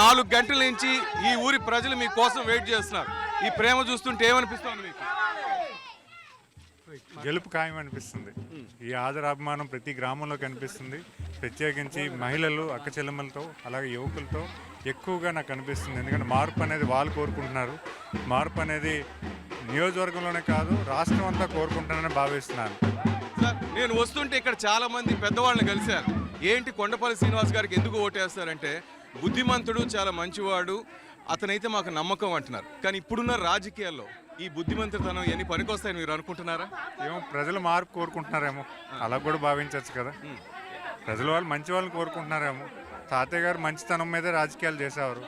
4 గంటల నుంచి ఈ ఊరి ప్రజలు మీ కోసం వెయిట్ చేస్తున్నారు. ఈ ప్రేమ చూస్తుంటే ఏమనిపిస్తుంది మీకు? గెలుపు ఖాయం అనిపిస్తుంది. ఈ ఆదరాభిమానం ప్రతి గ్రామంలో కనిపిస్తుంది. ప్రత్యేకించి మహిళలు, అక్క చెల్లెమ్మలతో, అలాగే యువకులతో ఎక్కువగా నాకు అనిపిస్తుంది. ఎందుకంటే మార్పు అనేది వాళ్ళు కోరుకుంటున్నారు. మార్పు అనేది నియోజకవర్గంలోనే కాదు, రాష్ట్రం అంతా కోరుకుంటానని భావిస్తున్నాను. సార్, నేను వస్తుంటే ఇక్కడ చాలా మంది పెద్దవాళ్ళని కలిశాను. ఏంటి కొండపల్లి శ్రీనివాస్ గారికి ఎందుకు ఓటేస్తారంటే బుద్ధిమంతుడు, చాలా మంచివాడు, అతనైతే మాకు నమ్మకం అంటున్నారు. కానీ ఇప్పుడున్న రాజకీయాల్లో ఈ బుద్ధిమంతుతనం ఎన్ని పనికొస్తాయని మీరు అనుకుంటున్నారా? ఏమో ప్రజలు మార్పు కోరుకుంటున్నారేమో, అలా కూడా భావించవచ్చు కదా. ప్రజలు వాళ్ళు మంచి వాళ్ళని కోరుకుంటున్నారేమో. తాతయ్య గారు మంచితనం మీదే రాజకీయాలు చేసేవారు.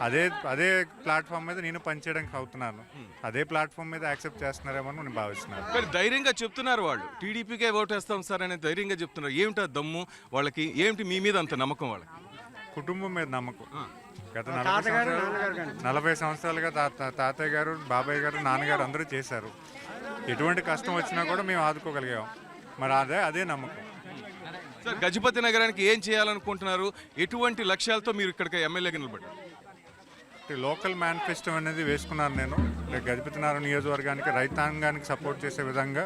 అదే ప్లాట్ఫామ్ మీద నేను పనిచేయడానికి అవుతున్నాను. అదే ప్లాట్ఫామ్ మీద యాక్సెప్ట్ చేస్తున్నారేమో అని నేను భావిస్తున్నాను. కానీ ధైర్యంగా చెప్తున్నారు వాళ్ళు, టీడీపీకే ఓటేస్తాం సార్ అని ధైర్యంగా చెప్తున్నారు. ఏమిటా దమ్ము వాళ్ళకి? ఏమిటి మీ మీద అంత నమ్మకం వాళ్ళకి? కుటుంబం మీద నమ్మకం. గత 40 సంవత్సరాలుగా తాతయ్య గారు, బాబాయ్ గారు, నాన్నగారు అందరూ చేశారు. ఎటువంటి కష్టం వచ్చినా కూడా మేము ఆదుకోగలిగాం. మరి అదే నమ్మకం. సార్, గజపతి నగరానికి ఏం చేయాలనుకుంటున్నారు? ఎటువంటి లక్ష్యాలతో మీరు ఇక్కడికి ఎమ్మెల్యేగా నిలబడ్డారు? లోకల్ మేనిఫెస్టో అనేది వేసుకున్నాను నేను. గజపతి నగరం నియోజకవర్గానికి రైతాంగానికి సపోర్ట్ చేసే విధంగా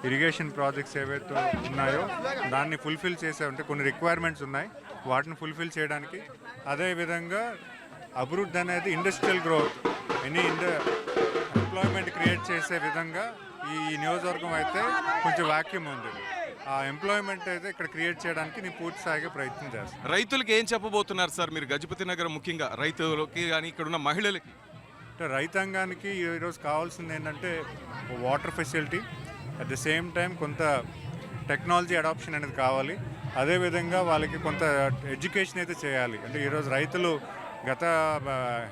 ఇరిగేషన్ ప్రాజెక్ట్స్ ఏవైతే ఉన్నాయో దాన్ని ఫుల్ఫిల్ చేసే ఉంటే కొన్ని రిక్వైర్మెంట్స్ ఉన్నాయి, వాటిని ఫుల్ఫిల్ చేయడానికి. అదేవిధంగా అభివృద్ధి అనేది ఇండస్ట్రియల్ గ్రోత్, ఎంప్లాయ్మెంట్ క్రియేట్ చేసే విధంగా ఈ నియోజకవర్గం అయితే కొంచెం వాక్యూమ్ ఉంది. ఆ ఎంప్లాయ్మెంట్ అయితే ఇక్కడ క్రియేట్ చేయడానికి నేను పూర్తి స్థాయిగా ప్రయత్నం చేస్తాను. రైతులకి ఏం చెప్పబోతున్నారు సార్ మీరు? గజపతి నగరం ముఖ్యంగా రైతులకి కానీ ఇక్కడ ఉన్న మహిళలకి? అంటే రైతాంగానికి ఈరోజు కావాల్సింది ఏంటంటే water facility, at the same time కొంత టెక్నాలజీ అడాప్షన్ అనేది కావాలి. అదేవిధంగా వాళ్ళకి కొంత ఎడ్యుకేషన్ అయితే చేయాలి. అంటే ఈరోజు రైతులు గత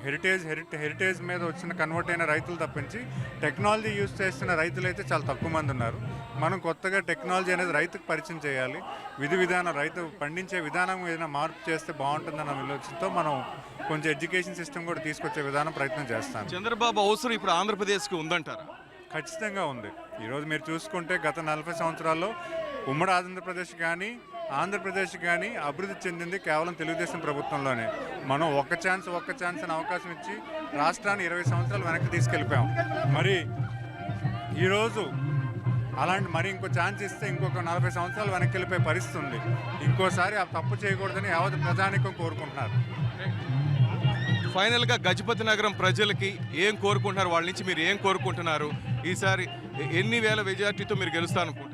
హెరిటేజ్ మీద వచ్చిన కన్వర్ట్ అయిన రైతులు తప్పించి టెక్నాలజీ యూజ్ చేస్తున్న రైతులు అయితే చాలా తక్కువ మంది ఉన్నారు. మనం కొత్తగా టెక్నాలజీ అనేది రైతుకు పరిచయం చేయాలి. విధానం, రైతు పండించే విధానం ఏదైనా మార్పు చేస్తే బాగుంటుందన్న ఆలోచనతో మనం కొంచెం ఎడ్యుకేషన్ సిస్టమ్ కూడా తీసుకొచ్చే విధానం ప్రయత్నం చేస్తాను. చంద్రబాబు అవసరం ఇప్పుడు ఆంధ్రప్రదేశ్కి ఉందంటారా? ఖచ్చితంగా ఉంది. ఈరోజు మీరు చూసుకుంటే గత 40 సంవత్సరాల్లో ఉమ్మడి ఆంధ్రప్రదేశ్ కానీ ఆంధ్రప్రదేశ్ కానీ అభివృద్ధి చెందింది కేవలం తెలుగుదేశం ప్రభుత్వంలోనే. మనం ఒక్క ఛాన్స్ అని అవకాశం ఇచ్చి రాష్ట్రాన్ని 20 సంవత్సరాలు వెనక్కి తీసుకెళ్ళిపోయాం. మరి ఈరోజు మరి ఇంకో ఛాన్స్ ఇస్తే ఇంకొక 40 సంవత్సరాలు వెనక్కి వెళ్ళిపోయే పరిస్థితి ఉంది. ఇంకోసారి ఆ తప్పు చేయకూడదని యావత్ ప్రజానికం కోరుకుంటున్నారు. ఫైనల్గా గజపతి నగరం ప్రజలకి ఏం కోరుకుంటున్నారు? వాళ్ళ నుంచి మీరు ఏం కోరుకుంటున్నారు? ఈసారి ఎన్ని వేల మెజార్టీతో మీరు గెలుస్తారనుకుంటున్నారు?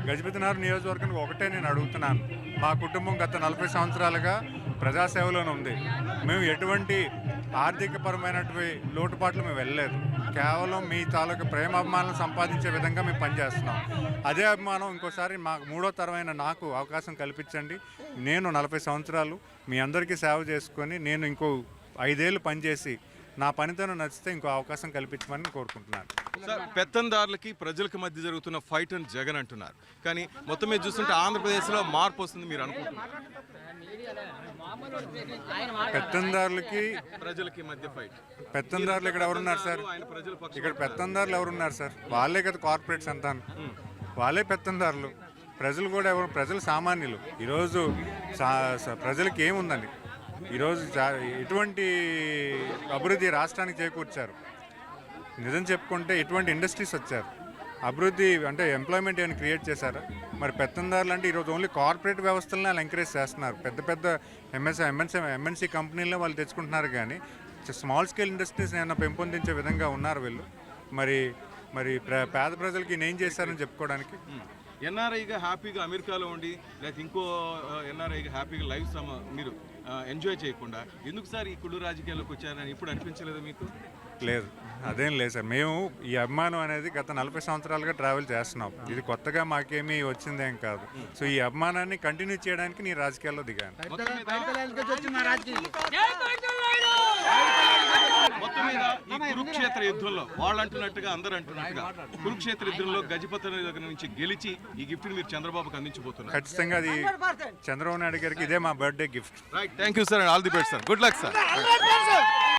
గజపతి నగరం నియోజకవర్గానికి ఒకటే నేను అడుగుతున్నాను. మా కుటుంబం గత 40 సంవత్సరాలుగా ప్రజాసేవలోనే ఉంది. మేము ఎటువంటి ఆర్థికపరమైనటువంటి లోటుపాట్లు మేము వెళ్ళలేదు. కేవలం మీ తాలూకు ప్రేమాభిమానాలను సంపాదించే విధంగా మేము పనిచేస్తున్నాం. అదే అభిమానం ఇంకోసారి మాకు 3వ తరమైన నాకు అవకాశం కల్పించండి. నేను 40 సంవత్సరాలు మీ అందరికీ సేవ చేసుకొని నేను ఇంకో 5 ఏళ్ళు పనిచేసి నా పనితనం నచ్చితే ఇంకో అవకాశం కల్పించమని కోరుకుంటున్నాను. సార్, పెత్తందారులకి ప్రజలకి మధ్య జరుగుతున్న ఫైట్ అని జగన్ అంటున్నారు. కానీ మొత్తం మీద చూస్తుంటే ఆంధ్రప్రదేశ్లో మార్పు వస్తుంది మీరు అనుకుంటున్నారు? పెత్తందారులకి ప్రజలకి మధ్య ఫైట్. పెత్తందారులు ఇక్కడ ఎవరున్నారు సార్? ఇక్కడ పెత్తందారులు ఎవరున్నారు సార్? వాళ్ళే కదా కార్పొరేట్స్ అంతా, వాళ్ళే పెత్తందారులు. ప్రజలు కూడా ప్రజలు సామాన్యులు. ఈరోజు ప్రజలకి ఏముందండి? ఈరోజు ఎటువంటి అభివృద్ధి రాష్ట్రానికి చేకూర్చారు? నిజం చెప్పుకుంటే ఎటువంటి ఇండస్ట్రీస్ వచ్చారు? అభివృద్ధి అంటే ఎంప్లాయ్మెంట్ ఏమైనా క్రియేట్ చేశారా? మరి పెత్తందారులు అంటే ఈరోజు ఓన్లీ కార్పొరేట్ వ్యవస్థలను వాళ్ళు ఎంకరేజ్ చేస్తున్నారు. పెద్ద ఎంఎన్సీ కంపెనీలను వాళ్ళు తెచ్చుకుంటున్నారు. కానీ స్మాల్ స్కేల్ ఇండస్ట్రీస్ ఏమైనా పెంపొందించే విధంగా ఉన్నారు వీళ్ళు. మరి పేద ప్రజలకి ఏం చేశారని చెప్పుకోవడానికి? ఎన్ఆర్ఐగా హ్యాపీగా అమెరికాలో ఉండి లేకపోతే ఇంకో ఎన్ఆర్ఐగా హ్యాపీగా లైఫ్ మీరు ఎంజాయ్ చేయకుండా ఎందుకు సార్ ఈ కుళ్ళు రాజకీయాల్లోకి వచ్చారని ఇప్పుడు అనిపించలేదు మీకు? లేదు, అదేం లేదు సార్. మేము ఈ అభిమానం అనేది గత 40 సంవత్సరాలుగా ట్రావెల్ చేస్తున్నాం. ఇది కొత్తగా మాకేమీ వచ్చిందేం కాదు. సో ఈ అభిమానాన్ని కంటిన్యూ చేయడానికి నేను రాజకీయాల్లో దిగాను. మొత్తం మీద ఈ కురుక్షేత్ర యుద్ధంలో వాళ్ళు అంటున్నట్టుగా అందరూ అంటున్నట్టుగా కురుక్షేత్ర యుద్ధంలో గజపతి దగ్గర నుంచి గెలిచి ఈ గిఫ్ట్ మీరు చంద్రబాబుకి అందించబోతున్నారు. ఖచ్చితంగా అది చంద్రబాబు నాయుడు గారికి ఇదే మా birthday gift. Right, thank you sir and all the best sir. Good luck sir.